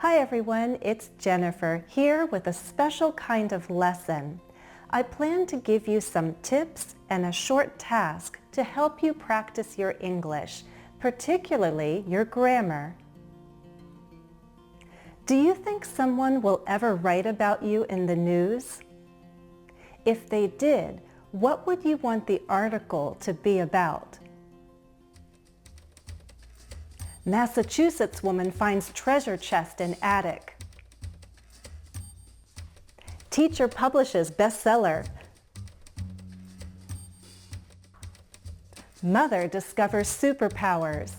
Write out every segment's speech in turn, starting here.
Hi everyone, it's Jennifer here with a special kind of lesson. I plan to give you some tips and a short task to help you practice your English, particularly your grammar. Do you think someone will ever write about you in the news? If they did, what would you want the article to be about? Massachusetts woman finds treasure chest in attic. Teacher publishes bestseller. Mother discovers superpowers.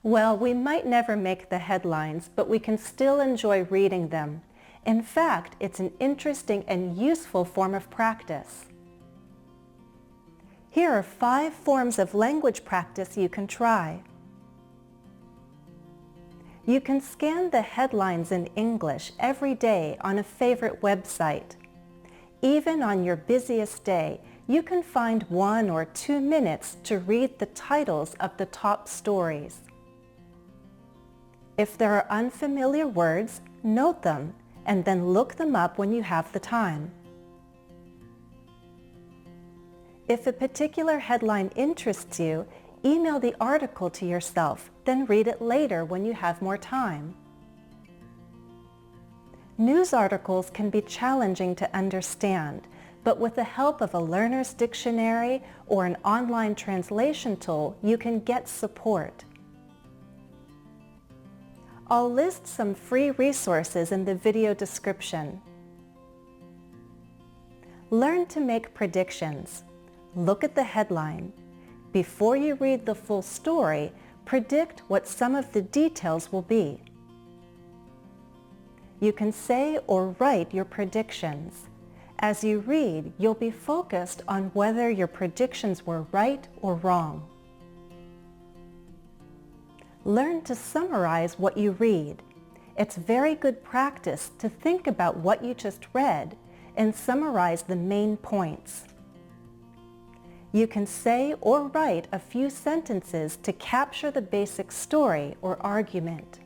Well, we might never make the headlines, but we can still enjoy reading them. In fact, it's an interesting and useful form of practice. Here are 5 forms of language practice you can try. You can scan the headlines in English every day on a favorite website. Even on your busiest day, you can find 1 or 2 minutes to read the titles of the top stories. If there are unfamiliar words, note them and then look them up when you have the time. If a particular headline interests you, email the article to yourself, then read it later when you have more time. News articles can be challenging to understand, but with the help of a learner's dictionary or an online translation tool, you can get support. I'll list some free resources in the video description. Learn to make predictions. Look at the headline. Before you read the full story, predict what some of the details will be. You can say or write your predictions. As you read, you'll be focused on whether your predictions were right or wrong. Learn to summarize what you read. It's very good practice to think about what you just read and summarize the main points. You can say or write a few sentences to capture the basic story or argument.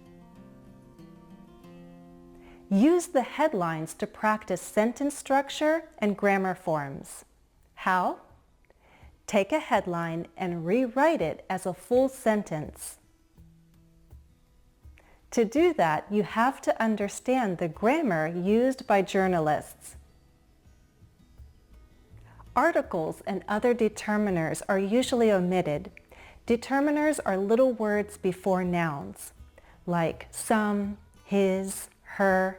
Use the headlines to practice sentence structure and grammar forms. How? Take a headline and rewrite it as a full sentence. To do that, you have to understand the grammar used by journalists. Articles and other determiners are usually omitted. Determiners are little words before nouns, like some, his, her.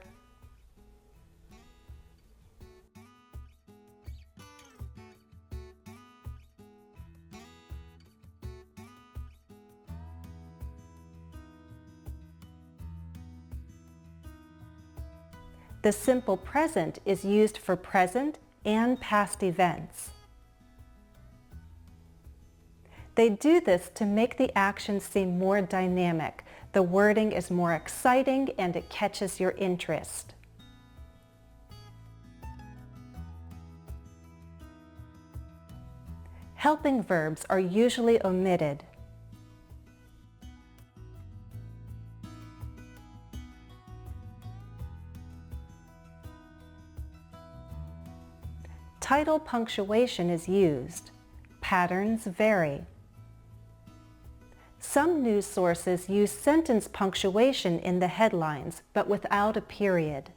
The simple present is used for present and past events. They do this to make the action seem more dynamic. The wording is more exciting and it catches your interest. Helping verbs are usually omitted. Title punctuation is used. Patterns vary. Some news sources use sentence punctuation in the headlines, but without a period.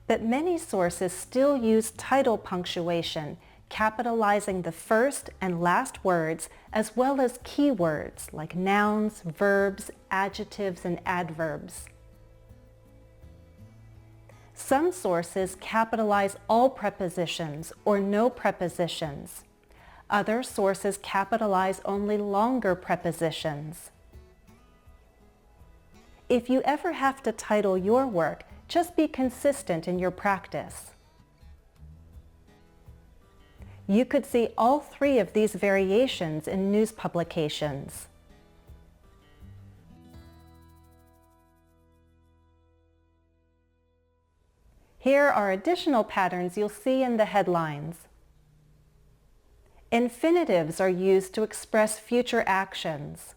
But many sources still use title punctuation, capitalizing the first and last words as well as keywords like nouns, verbs, adjectives, and adverbs. Some sources capitalize all prepositions or no prepositions. Other sources capitalize only longer prepositions. If you ever have to title your work, just be consistent in your practice. You could see all 3 of these variations in news publications. Here are additional patterns you'll see in the headlines. Infinitives are used to express future actions.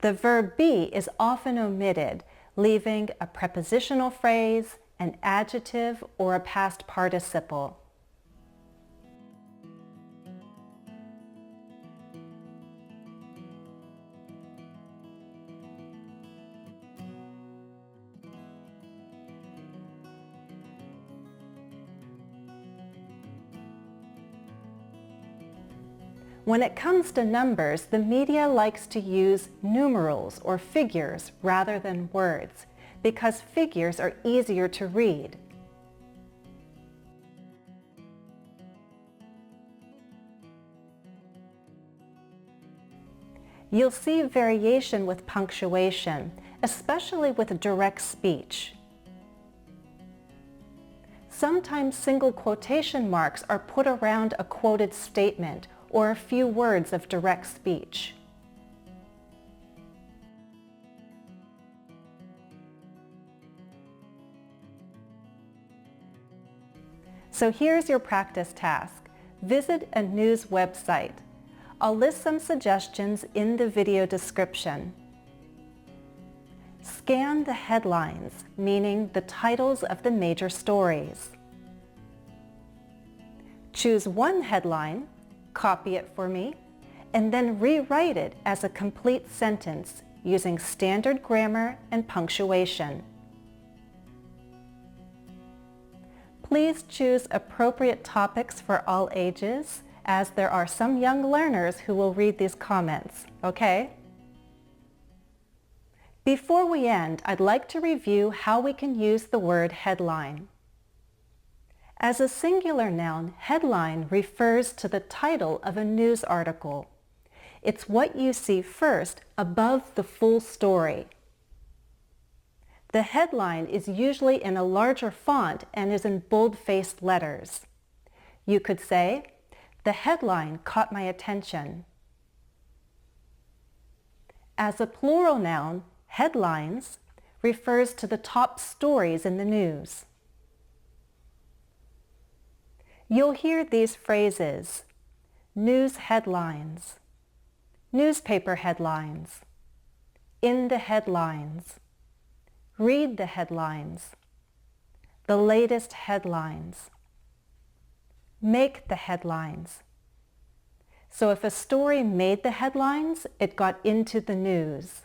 The verb be is often omitted, leaving a prepositional phrase, an adjective, or a past participle. When it comes to numbers, the media likes to use numerals or figures rather than words because figures are easier to read. You'll see variation with punctuation, especially with direct speech. Sometimes single quotation marks are put around a quoted statement or a few words of direct speech. So here's your practice task. Visit a news website. I'll list some suggestions in the video description. Scan the headlines, meaning the titles of the major stories. Choose one headline, copy it for me, and then rewrite it as a complete sentence using standard grammar and punctuation. Please choose appropriate topics for all ages, as there are some young learners who will read these comments, okay? Before we end, I'd like to review how we can use the word headline. As a singular noun, headline refers to the title of a news article. It's what you see first above the full story. The headline is usually in a larger font and is in bold-faced letters. You could say, "The headline caught my attention." As a plural noun, headlines refers to the top stories in the news. You'll hear these phrases: news headlines, newspaper headlines, in the headlines, read the headlines, the latest headlines, make the headlines. So if a story made the headlines, it got into the news.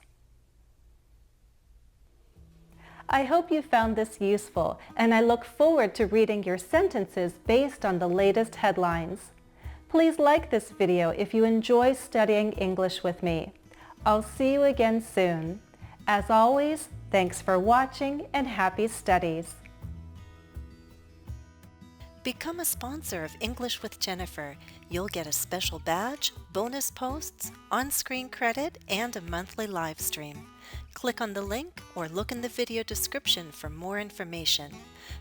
I hope you found this useful, and I look forward to reading your sentences based on the latest headlines. Please like this video if you enjoy studying English with me. I'll see you again soon. As always, thanks for watching and happy studies. Become a sponsor of English with Jennifer. You'll get a special badge, bonus posts, on-screen credit, and a monthly live stream. Click on the link or look in the video description for more information.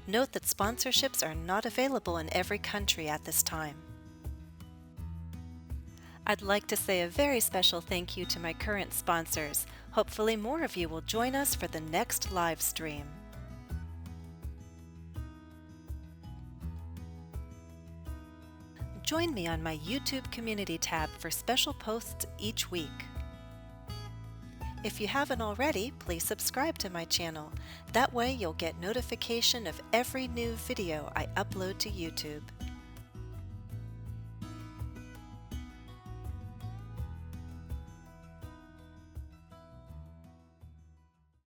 Note that sponsorships are not available in every country at this time. I'd like to say a very special thank you to my current sponsors. Hopefully more of you will join us for the next live stream. Join me on my YouTube community tab for special posts each week. If you haven't already, please subscribe to my channel. That way you'll get notification of every new video I upload to YouTube.